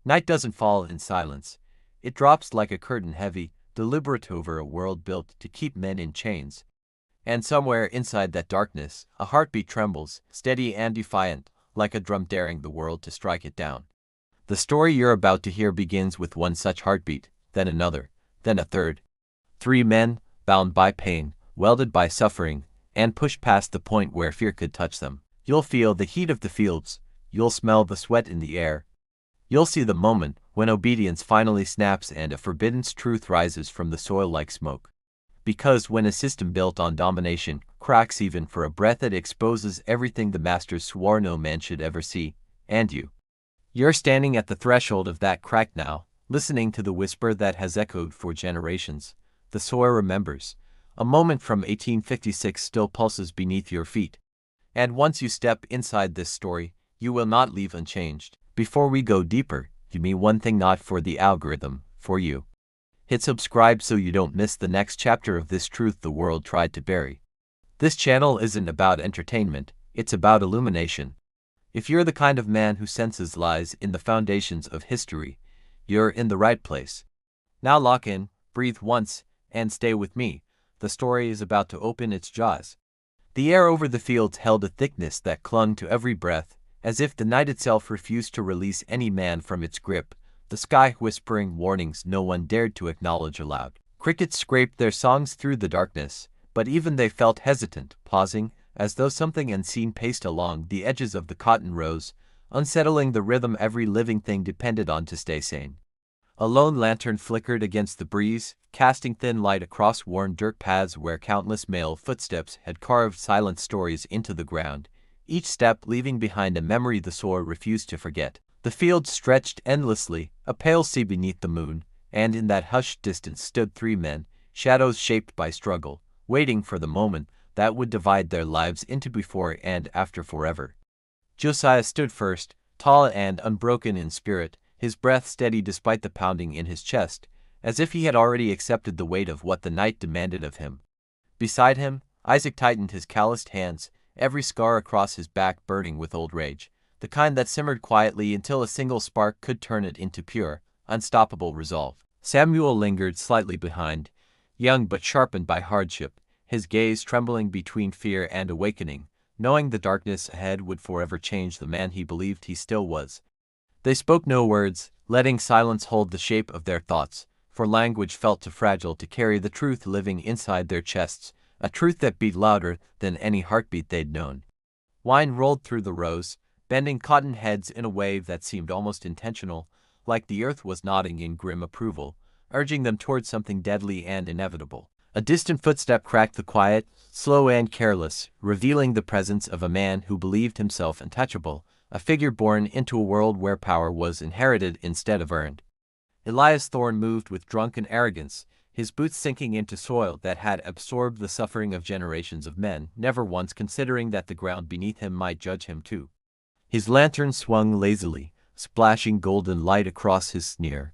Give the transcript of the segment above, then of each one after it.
Night doesn't fall in silence. It drops like a curtain heavy, deliberate over a world built to keep men in chains. And somewhere inside that darkness, a heartbeat trembles, steady and defiant, like a drum daring the world to strike it down. The story you're about to hear begins with one such heartbeat, then another, then a third. 3 men, bound by pain, welded by suffering, and pushed past the point where fear could touch them. You'll feel the heat of the fields. You'll smell the sweat in the air. You'll see the moment when obedience finally snaps and a forbidden truth rises from the soil like smoke. Because when a system built on domination cracks even for a breath, it exposes everything the masters swore no man should ever see, and you're standing at the threshold of that crack now, listening to the whisper that has echoed for generations. The soil remembers. A moment from 1856 still pulses beneath your feet. And once you step inside this story, you will not leave unchanged. Before we go deeper, do me one thing, not for the algorithm, for you. Hit subscribe so you don't miss the next chapter of this truth the world tried to bury. This channel isn't about entertainment, it's about illumination. If you're the kind of man who senses lies in the foundations of history, you're in the right place. Now lock in, breathe once, and stay with me. The story is about to open its jaws. The air over the fields held a thickness that clung to every breath, as if the night itself refused to release any man from its grip, the sky whispering warnings no one dared to acknowledge aloud. Crickets scraped their songs through the darkness, but even they felt hesitant, pausing, as though something unseen paced along the edges of the cotton rows, unsettling the rhythm every living thing depended on to stay sane. A lone lantern flickered against the breeze, casting thin light across worn dirt paths where countless male footsteps had carved silent stories into the ground, each step leaving behind a memory the soil refused to forget. The field stretched endlessly, a pale sea beneath the moon, and in that hushed distance stood 3 men, shadows shaped by struggle, waiting for the moment that would divide their lives into before and after forever. Josiah stood first, tall and unbroken in spirit, his breath steady despite the pounding in his chest, as if he had already accepted the weight of what the night demanded of him. Beside him, Isaac tightened his calloused hands, every scar across his back burning with old rage, the kind that simmered quietly until a single spark could turn it into pure, unstoppable resolve. Samuel lingered slightly behind, young but sharpened by hardship, his gaze trembling between fear and awakening, knowing the darkness ahead would forever change the man he believed he still was. They spoke no words, letting silence hold the shape of their thoughts, for language felt too fragile to carry the truth living inside their chests, a truth that beat louder than any heartbeat they'd known. Wine rolled through the rows, bending cotton heads in a wave that seemed almost intentional, like the earth was nodding in grim approval, urging them towards something deadly and inevitable. A distant footstep cracked the quiet, slow and careless, revealing the presence of a man who believed himself untouchable, a figure born into a world where power was inherited instead of earned. Elias Thorne moved with drunken arrogance, his boots sinking into soil that had absorbed the suffering of generations of men, never once considering that the ground beneath him might judge him too. His lantern swung lazily, splashing golden light across his sneer,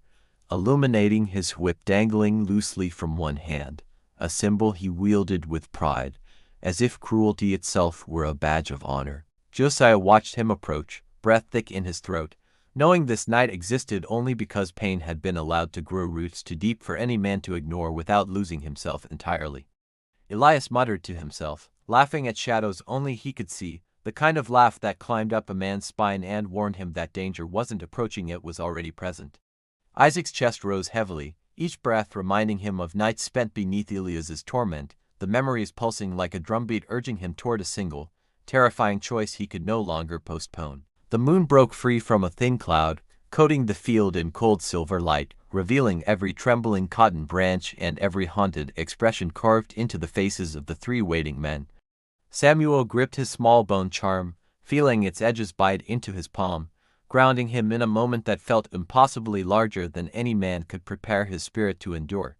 illuminating his whip dangling loosely from one hand, a symbol he wielded with pride, as if cruelty itself were a badge of honor. Josiah watched him approach, breath thick in his throat, knowing this night existed only because pain had been allowed to grow roots too deep for any man to ignore without losing himself entirely. Elias muttered to himself, laughing at shadows only he could see, the kind of laugh that climbed up a man's spine and warned him that danger wasn't approaching, it was already present. Isaac's chest rose heavily, each breath reminding him of nights spent beneath Elias's torment, the memories pulsing like a drumbeat urging him toward a single, terrifying choice he could no longer postpone. The moon broke free from a thin cloud, coating the field in cold silver light, revealing every trembling cotton branch and every haunted expression carved into the faces of the 3 waiting men. Samuel gripped his small bone charm, feeling its edges bite into his palm, grounding him in a moment that felt impossibly larger than any man could prepare his spirit to endure.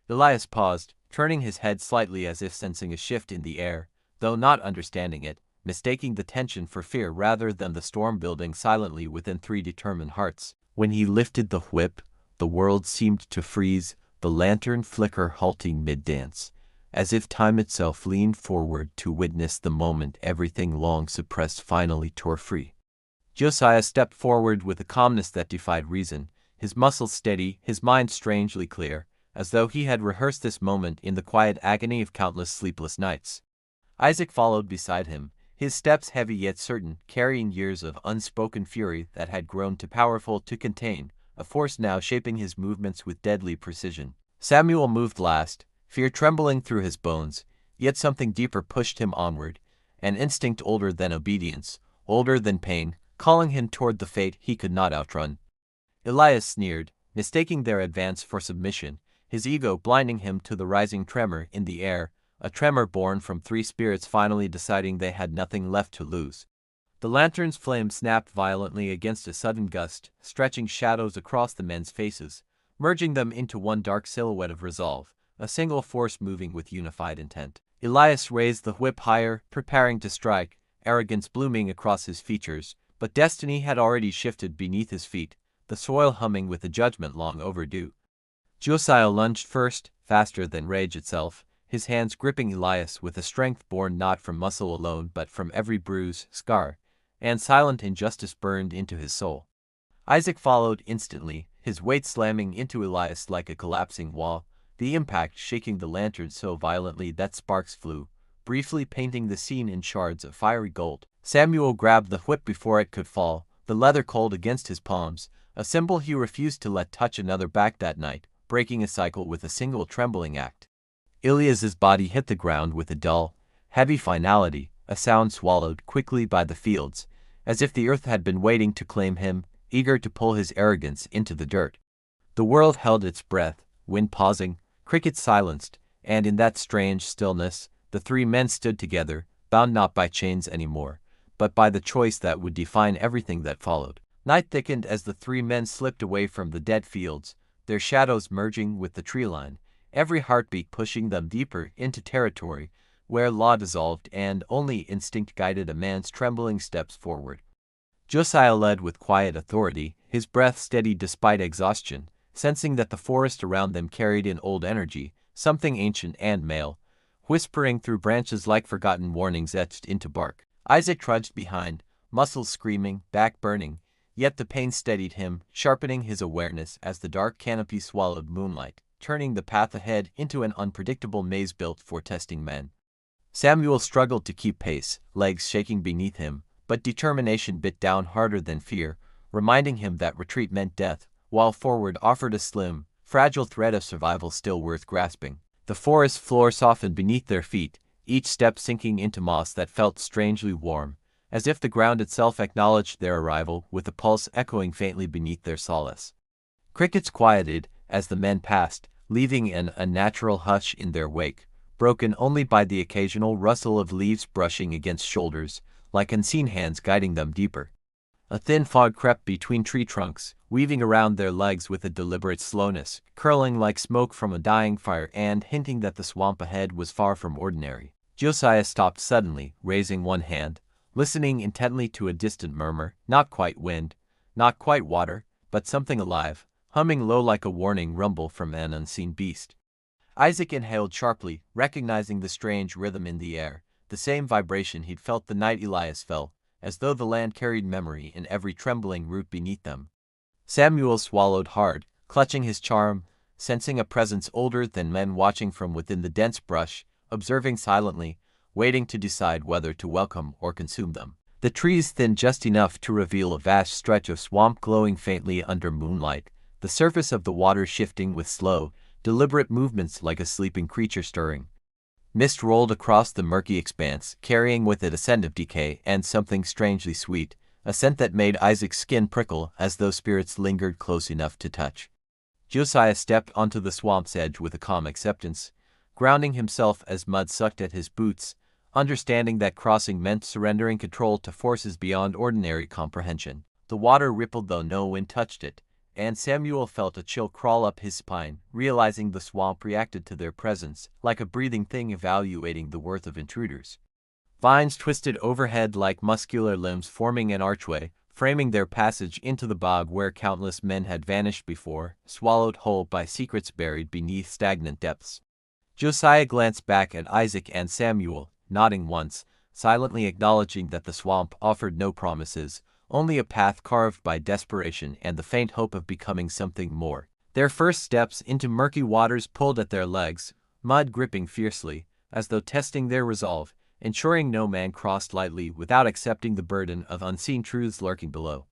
Elias paused, turning his head slightly as if sensing a shift in the air, though not understanding it, mistaking the tension for fear rather than the storm building silently within 3 determined hearts. When he lifted the whip, the world seemed to freeze, the lantern flicker halting mid-dance, as if time itself leaned forward to witness the moment everything long suppressed finally tore free. Josiah stepped forward with a calmness that defied reason, his muscles steady, his mind strangely clear, as though he had rehearsed this moment in the quiet agony of countless sleepless nights. Isaac followed beside him, his steps heavy yet certain, carrying years of unspoken fury that had grown too powerful to contain, a force now shaping his movements with deadly precision. Samuel moved last, fear trembling through his bones, yet something deeper pushed him onward, an instinct older than obedience, older than pain, calling him toward the fate he could not outrun. Elias sneered, mistaking their advance for submission, his ego blinding him to the rising tremor in the air, a tremor born from three spirits finally deciding they had nothing left to lose. The lantern's flame snapped violently against a sudden gust, stretching shadows across the men's faces, merging them into one dark silhouette of resolve, a single force moving with unified intent. Elias raised the whip higher, preparing to strike, arrogance blooming across his features, but destiny had already shifted beneath his feet, the soil humming with a judgment long overdue. Josiah lunged first, faster than rage itself, his hands gripping Elias with a strength born not from muscle alone but from every bruise, scar, and silent injustice burned into his soul. Isaac followed instantly, his weight slamming into Elias like a collapsing wall, the impact shaking the lantern so violently that sparks flew, briefly painting the scene in shards of fiery gold. Samuel grabbed the whip before it could fall, the leather cold against his palms, a symbol he refused to let touch another back that night, breaking a cycle with a single trembling act. Elias's body hit the ground with a dull, heavy finality, a sound swallowed quickly by the fields, as if the earth had been waiting to claim him, eager to pull his arrogance into the dirt. The world held its breath, wind pausing, crickets silenced, and in that strange stillness, the three men stood together, bound not by chains anymore, but by the choice that would define everything that followed. Night thickened as the three men slipped away from the dead fields, their shadows merging with the tree line, every heartbeat pushing them deeper into territory where law dissolved and only instinct guided a man's trembling steps forward. Josiah led with quiet authority, his breath steady despite exhaustion, sensing that the forest around them carried in old energy, something ancient and male, whispering through branches like forgotten warnings etched into bark. Isaac trudged behind, muscles screaming, back burning, yet the pain steadied him, sharpening his awareness as the dark canopy swallowed moonlight, turning the path ahead into an unpredictable maze built for testing men. Samuel struggled to keep pace, legs shaking beneath him, but determination bit down harder than fear, reminding him that retreat meant death, while forward offered a slim, fragile thread of survival still worth grasping. The forest floor softened beneath their feet, each step sinking into moss that felt strangely warm, as if the ground itself acknowledged their arrival with a pulse echoing faintly beneath their solace. Crickets quieted as the men passed, leaving an unnatural hush in their wake, broken only by the occasional rustle of leaves brushing against shoulders, like unseen hands guiding them deeper. A thin fog crept between tree trunks, weaving around their legs with a deliberate slowness, curling like smoke from a dying fire and hinting that the swamp ahead was far from ordinary. Josiah stopped suddenly, raising one hand, listening intently to a distant murmur, not quite wind, not quite water, but something alive, humming low like a warning rumble from an unseen beast. Isaac inhaled sharply, recognizing the strange rhythm in the air, the same vibration he'd felt the night Elias fell, as though the land carried memory in every trembling root beneath them. Samuel swallowed hard, clutching his charm, sensing a presence older than men watching from within the dense brush, observing silently, waiting to decide whether to welcome or consume them. The trees thinned just enough to reveal a vast stretch of swamp glowing faintly under moonlight, the surface of the water shifting with slow, deliberate movements like a sleeping creature stirring. Mist rolled across the murky expanse, carrying with it a scent of decay and something strangely sweet, a scent that made Isaac's skin prickle as though spirits lingered close enough to touch. Josiah stepped onto the swamp's edge with a calm acceptance, grounding himself as mud sucked at his boots, understanding that crossing meant surrendering control to forces beyond ordinary comprehension. The water rippled though no wind touched it, and Samuel felt a chill crawl up his spine, realizing the swamp reacted to their presence, like a breathing thing evaluating the worth of intruders. Vines twisted overhead like muscular limbs forming an archway, framing their passage into the bog where countless men had vanished before, swallowed whole by secrets buried beneath stagnant depths. Josiah glanced back at Isaac and Samuel, nodding once, silently acknowledging that the swamp offered no promises, only a path carved by desperation and the faint hope of becoming something more. Their first steps into murky waters pulled at their legs, mud gripping fiercely, as though testing their resolve, ensuring no man crossed lightly without accepting the burden of unseen truths lurking below.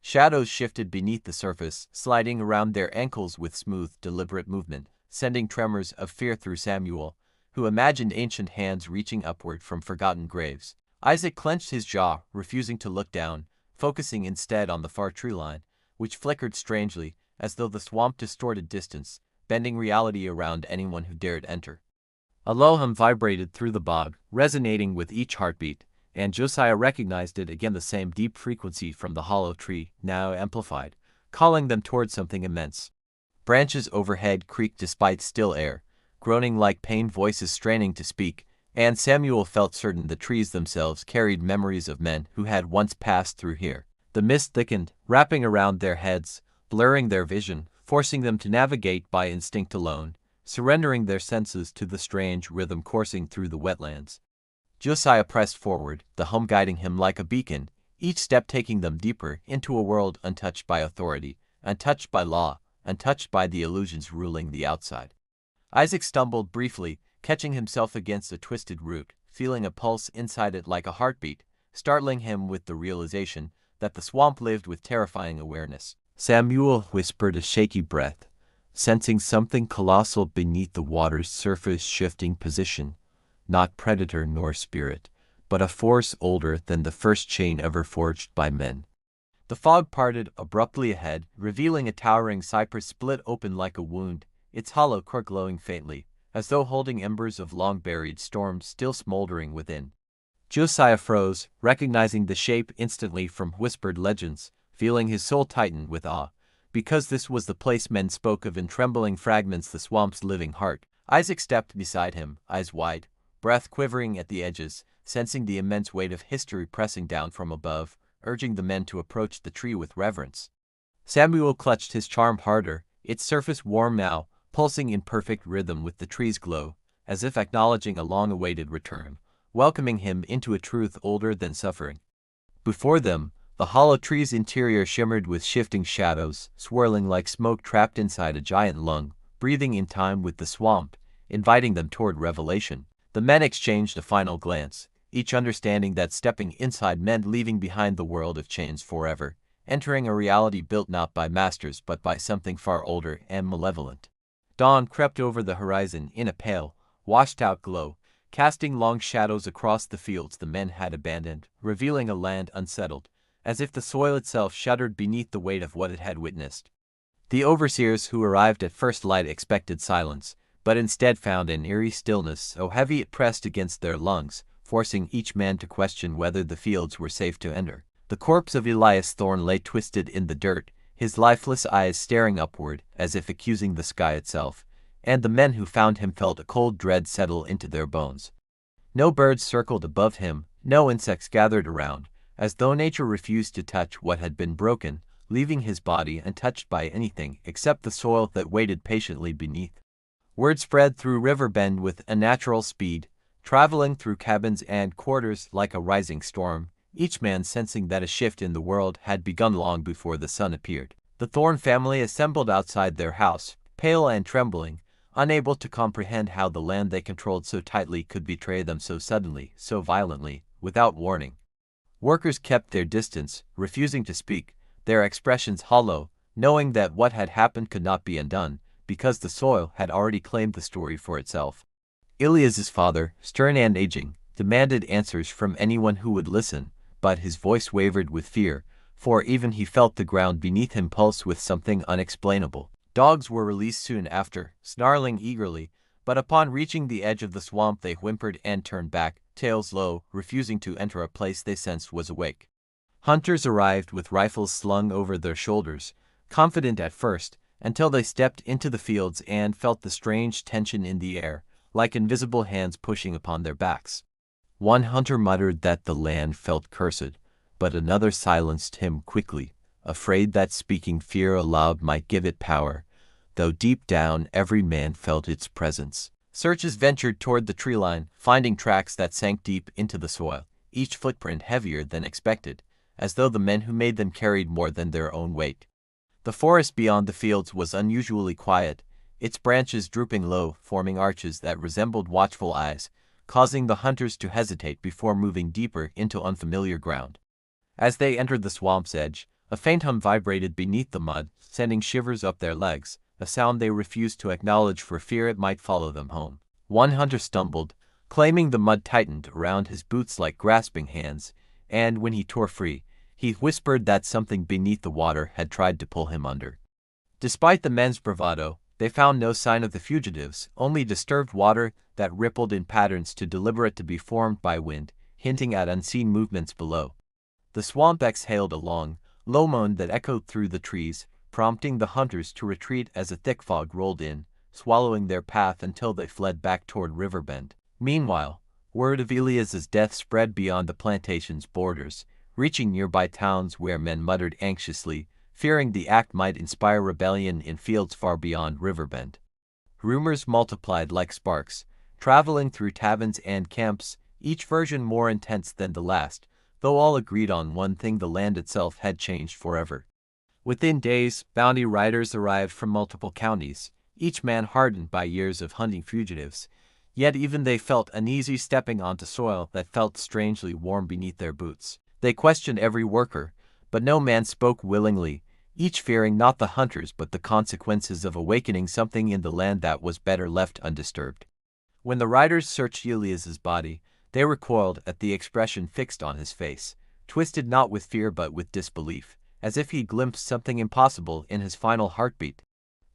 Shadows shifted beneath the surface, sliding around their ankles with smooth, deliberate movement, sending tremors of fear through Samuel, who imagined ancient hands reaching upward from forgotten graves. Isaac clenched his jaw, refusing to look down, focusing instead on the far tree line, which flickered strangely, as though the swamp distorted distance, bending reality around anyone who dared enter. A low hum vibrated through the bog, resonating with each heartbeat, and Josiah recognized it again, the same deep frequency from the hollow tree, now amplified, calling them toward something immense. Branches overhead creaked despite still air, groaning like pained voices straining to speak, and Samuel felt certain the trees themselves carried memories of men who had once passed through here. The mist thickened, wrapping around their heads, blurring their vision, forcing them to navigate by instinct alone, surrendering their senses to the strange rhythm coursing through the wetlands. Josiah pressed forward, the hum guiding him like a beacon, each step taking them deeper into a world untouched by authority, untouched by law, untouched by the illusions ruling the outside. Isaac stumbled briefly, catching himself against a twisted root, feeling a pulse inside it like a heartbeat, startling him with the realization that the swamp lived with terrifying awareness. Samuel whispered a shaky breath, sensing something colossal beneath the water's surface shifting position. Not predator nor spirit, but a force older than the first chain ever forged by men. The fog parted abruptly ahead, revealing a towering cypress split open like a wound, its hollow core glowing faintly, as though holding embers of long-buried storms still smoldering within. Josiah froze, recognizing the shape instantly from whispered legends, feeling his soul tighten with awe, because this was the place men spoke of in trembling fragments, the swamp's living heart. Isaac stepped beside him, eyes wide, breath quivering at the edges, sensing the immense weight of history pressing down from above, urging the men to approach the tree with reverence. Samuel clutched his charm harder, its surface warm now, pulsing in perfect rhythm with the tree's glow, as if acknowledging a long-awaited return, welcoming him into a truth older than suffering. Before them, the hollow tree's interior shimmered with shifting shadows, swirling like smoke trapped inside a giant lung, breathing in time with the swamp, inviting them toward revelation. The men exchanged a final glance, each understanding that stepping inside meant leaving behind the world of chains forever, entering a reality built not by masters but by something far older and malevolent. Dawn crept over the horizon in a pale, washed-out glow, casting long shadows across the fields the men had abandoned, revealing a land unsettled, as if the soil itself shuddered beneath the weight of what it had witnessed. The overseers who arrived at first light expected silence, but instead found an eerie stillness so heavy it pressed against their lungs, forcing each man to question whether the fields were safe to enter. The corpse of Elias Thorne lay twisted in the dirt, his lifeless eyes staring upward as if accusing the sky itself, and the men who found him felt a cold dread settle into their bones. No birds circled above him, no insects gathered around, as though nature refused to touch what had been broken, leaving his body untouched by anything except the soil that waited patiently beneath. Word spread through Riverbend with unnatural speed, traveling through cabins and quarters like a rising storm, each man sensing that a shift in the world had begun long before the sun appeared. The Thorne family assembled outside their house, pale and trembling, unable to comprehend how the land they controlled so tightly could betray them so suddenly, so violently, without warning. Workers kept their distance, refusing to speak, their expressions hollow, knowing that what had happened could not be undone, because the soil had already claimed the story for itself. Elias's father, stern and aging, demanded answers from anyone who would listen, but his voice wavered with fear, for even he felt the ground beneath him pulse with something unexplainable. Dogs were released soon after, snarling eagerly, but upon reaching the edge of the swamp they whimpered and turned back, tails low, refusing to enter a place they sensed was awake. Hunters arrived with rifles slung over their shoulders, confident at first, until they stepped into the fields and felt the strange tension in the air, like invisible hands pushing upon their backs. One hunter muttered that the land felt cursed, but another silenced him quickly, afraid that speaking fear aloud might give it power, though deep down every man felt its presence. Searchers ventured toward the treeline, finding tracks that sank deep into the soil, each footprint heavier than expected, as though the men who made them carried more than their own weight. The forest beyond the fields was unusually quiet, its branches drooping low, forming arches that resembled watchful eyes, causing the hunters to hesitate before moving deeper into unfamiliar ground. As they entered the swamp's edge, a faint hum vibrated beneath the mud, sending shivers up their legs, a sound they refused to acknowledge for fear it might follow them home. One hunter stumbled, claiming the mud tightened around his boots like grasping hands, and when he tore free, he whispered that something beneath the water had tried to pull him under. Despite the men's bravado, they found no sign of the fugitives, only disturbed water that rippled in patterns too deliberate to be formed by wind, hinting at unseen movements below. The swamp exhaled a long, low moan that echoed through the trees, prompting the hunters to retreat as a thick fog rolled in, swallowing their path until they fled back toward Riverbend. Meanwhile, word of Elias's death spread beyond the plantation's borders, reaching nearby towns where men muttered anxiously, fearing the act might inspire rebellion in fields far beyond Riverbend. Rumors multiplied like sparks, traveling through taverns and camps, each version more intense than the last, though all agreed on one thing: the land itself had changed forever. Within days, bounty riders arrived from multiple counties, each man hardened by years of hunting fugitives, yet even they felt uneasy stepping onto soil that felt strangely warm beneath their boots. They questioned every worker, but no man spoke willingly, each fearing not the hunters but the consequences of awakening something in the land that was better left undisturbed. When the riders searched Elias's body, they recoiled at the expression fixed on his face, twisted not with fear but with disbelief, as if he glimpsed something impossible in his final heartbeat.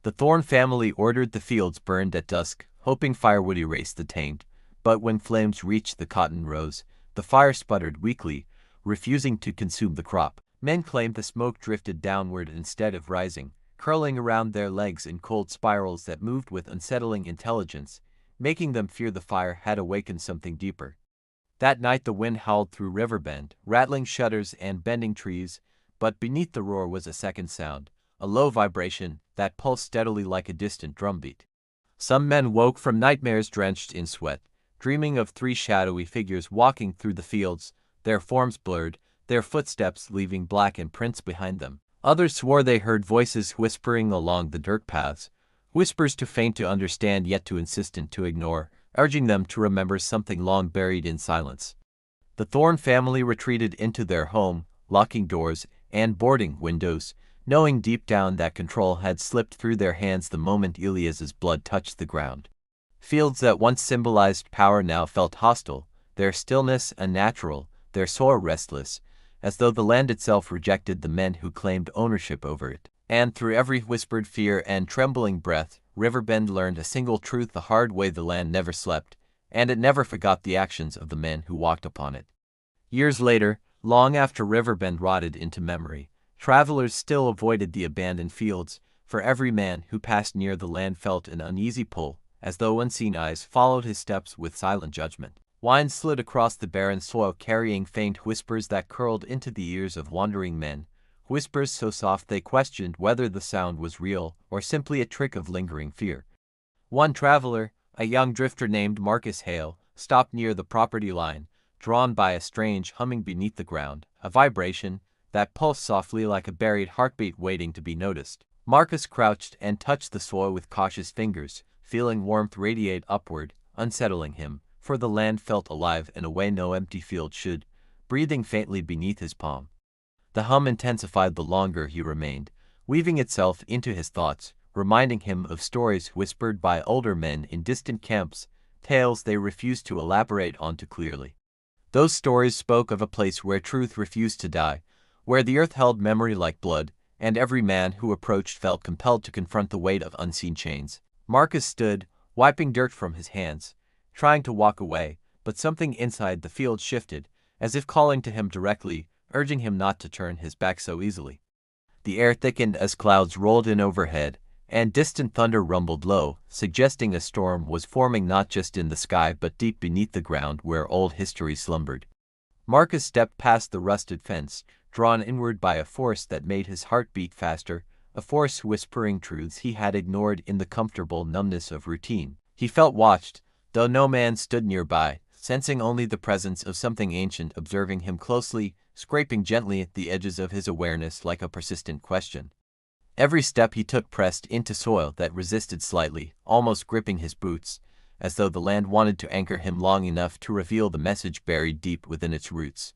The Thorne family ordered the fields burned at dusk, hoping fire would erase the taint, but when flames reached the cotton rows, the fire sputtered weakly, refusing to consume the crop. Men claimed the smoke drifted downward instead of rising, curling around their legs in cold spirals that moved with unsettling intelligence, making them fear the fire had awakened something deeper. That night the wind howled through Riverbend, rattling shutters and bending trees, but beneath the roar was a second sound, a low vibration that pulsed steadily like a distant drumbeat. Some men woke from nightmares drenched in sweat, dreaming of three shadowy figures walking through the fields, their forms blurred, their footsteps leaving black imprints behind them. Others swore they heard voices whispering along the dirt paths, whispers too faint to understand yet too insistent to ignore, urging them to remember something long buried in silence. The Thorne family retreated into their home, locking doors and boarding windows, knowing deep down that control had slipped through their hands the moment Elias's blood touched the ground. Fields that once symbolized power now felt hostile, their stillness unnatural, their soil restless, as though the land itself rejected the men who claimed ownership over it. And through every whispered fear and trembling breath, Riverbend learned a single truth the hard way: the land never slept, and it never forgot the actions of the men who walked upon it. Years later, long after Riverbend rotted into memory, travelers still avoided the abandoned fields, for every man who passed near the land felt an uneasy pull, as though unseen eyes followed his steps with silent judgment. Wine slid across the barren soil carrying faint whispers that curled into the ears of wandering men, whispers so soft they questioned whether the sound was real or simply a trick of lingering fear. One traveler, a young drifter named Marcus Hale, stopped near the property line, drawn by a strange humming beneath the ground, a vibration that pulsed softly like a buried heartbeat waiting to be noticed. Marcus crouched and touched the soil with cautious fingers, feeling warmth radiate upward, unsettling him, for the land felt alive in a way no empty field should, breathing faintly beneath his palm. The hum intensified the longer he remained, weaving itself into his thoughts, reminding him of stories whispered by older men in distant camps, tales they refused to elaborate on too clearly. Those stories spoke of a place where truth refused to die, where the earth held memory like blood, and every man who approached felt compelled to confront the weight of unseen chains. Marcus stood, wiping dirt from his hands, trying to walk away, but something inside the field shifted, as if calling to him directly, urging him not to turn his back so easily. The air thickened as clouds rolled in overhead, and distant thunder rumbled low, suggesting a storm was forming not just in the sky but deep beneath the ground where old history slumbered. Marcus stepped past the rusted fence, drawn inward by a force that made his heart beat faster, a force whispering truths he had ignored in the comfortable numbness of routine. He felt watched, though no man stood nearby, sensing only the presence of something ancient observing him closely, scraping gently at the edges of his awareness like a persistent question. Every step he took pressed into soil that resisted slightly, almost gripping his boots, as though the land wanted to anchor him long enough to reveal the message buried deep within its roots.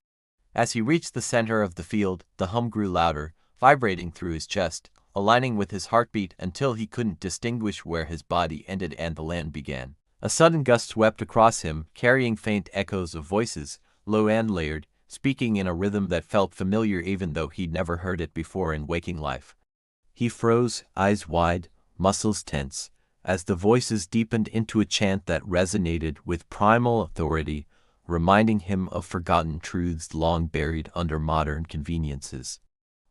As he reached the center of the field, the hum grew louder, vibrating through his chest, aligning with his heartbeat until he couldn't distinguish where his body ended and the land began. A sudden gust swept across him, carrying faint echoes of voices, low and layered, speaking in a rhythm that felt familiar even though he'd never heard it before in waking life. He froze, eyes wide, muscles tense, as the voices deepened into a chant that resonated with primal authority, reminding him of forgotten truths long buried under modern conveniences.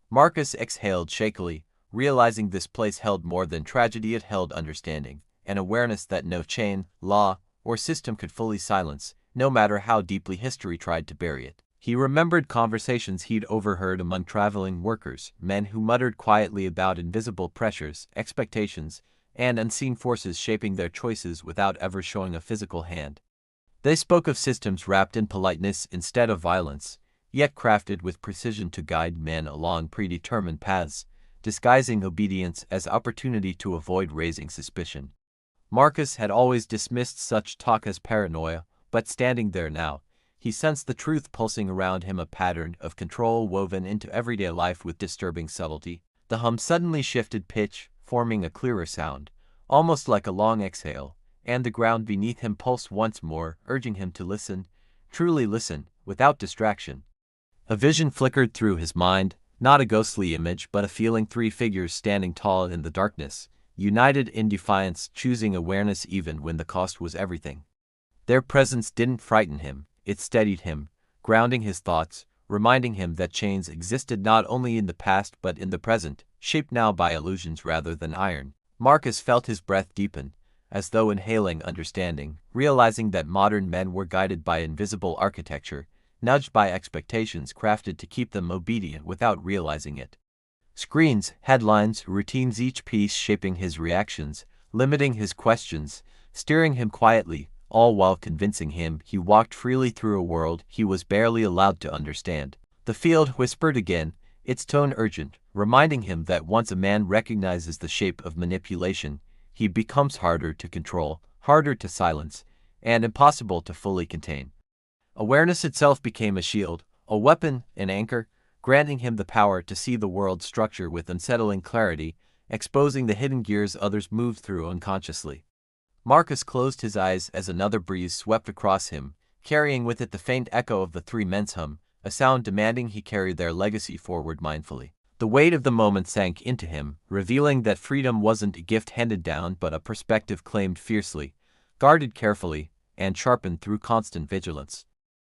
Marcus exhaled shakily, realizing this place held more than tragedy, it held understanding, an awareness that no chain, law, or system could fully silence, no matter how deeply history tried to bury it. He remembered conversations he'd overheard among traveling workers, men who muttered quietly about invisible pressures, expectations, and unseen forces shaping their choices without ever showing a physical hand. They spoke of systems wrapped in politeness instead of violence, yet crafted with precision to guide men along predetermined paths, disguising obedience as opportunity to avoid raising suspicion. Marcus had always dismissed such talk as paranoia, but standing there now, he sensed the truth pulsing around him, a pattern of control woven into everyday life with disturbing subtlety. The hum suddenly shifted pitch, forming a clearer sound, almost like a long exhale, and the ground beneath him pulsed once more, urging him to listen, truly listen, without distraction. A vision flickered through his mind, not a ghostly image but a feeling, three figures standing tall in the darkness, united in defiance, choosing awareness even when the cost was everything. Their presence didn't frighten him, it steadied him, grounding his thoughts, reminding him that chains existed not only in the past but in the present, shaped now by illusions rather than iron. Marcus felt his breath deepen, as though inhaling understanding, realizing that modern men were guided by invisible architecture, nudged by expectations crafted to keep them obedient without realizing it. Screens, headlines, routines, each piece shaping his reactions, limiting his questions, steering him quietly, all while convincing him he walked freely through a world he was barely allowed to understand. The field whispered again, its tone urgent, reminding him that once a man recognizes the shape of manipulation, he becomes harder to control, harder to silence, and impossible to fully contain. Awareness itself became a shield, a weapon, an anchor, granting him the power to see the world's structure with unsettling clarity, exposing the hidden gears others moved through unconsciously. Marcus closed his eyes as another breeze swept across him, carrying with it the faint echo of the three men's hum, a sound demanding he carry their legacy forward mindfully. The weight of the moment sank into him, revealing that freedom wasn't a gift handed down but a perspective claimed fiercely, guarded carefully, and sharpened through constant vigilance.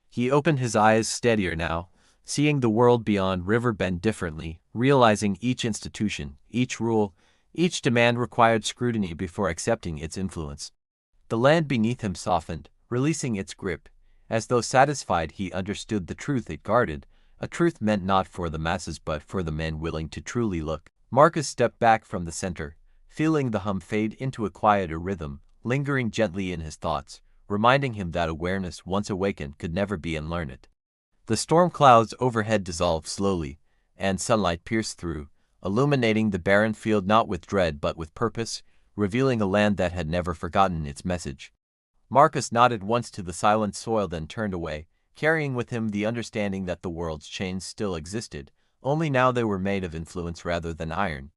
He opened his eyes steadier now, seeing the world beyond Riverbend differently, realizing each institution, each rule, each demand required scrutiny before accepting its influence. The land beneath him softened, releasing its grip, as though satisfied he understood the truth it guarded, a truth meant not for the masses but for the men willing to truly look. Marcus stepped back from the center, feeling the hum fade into a quieter rhythm, lingering gently in his thoughts, reminding him that awareness once awakened could never be unlearned. The storm clouds overhead dissolved slowly, and sunlight pierced through, illuminating the barren field not with dread but with purpose, revealing a land that had never forgotten its message. Marcus nodded once to the silent soil, then turned away, carrying with him the understanding that the world's chains still existed, only now they were made of influence rather than iron.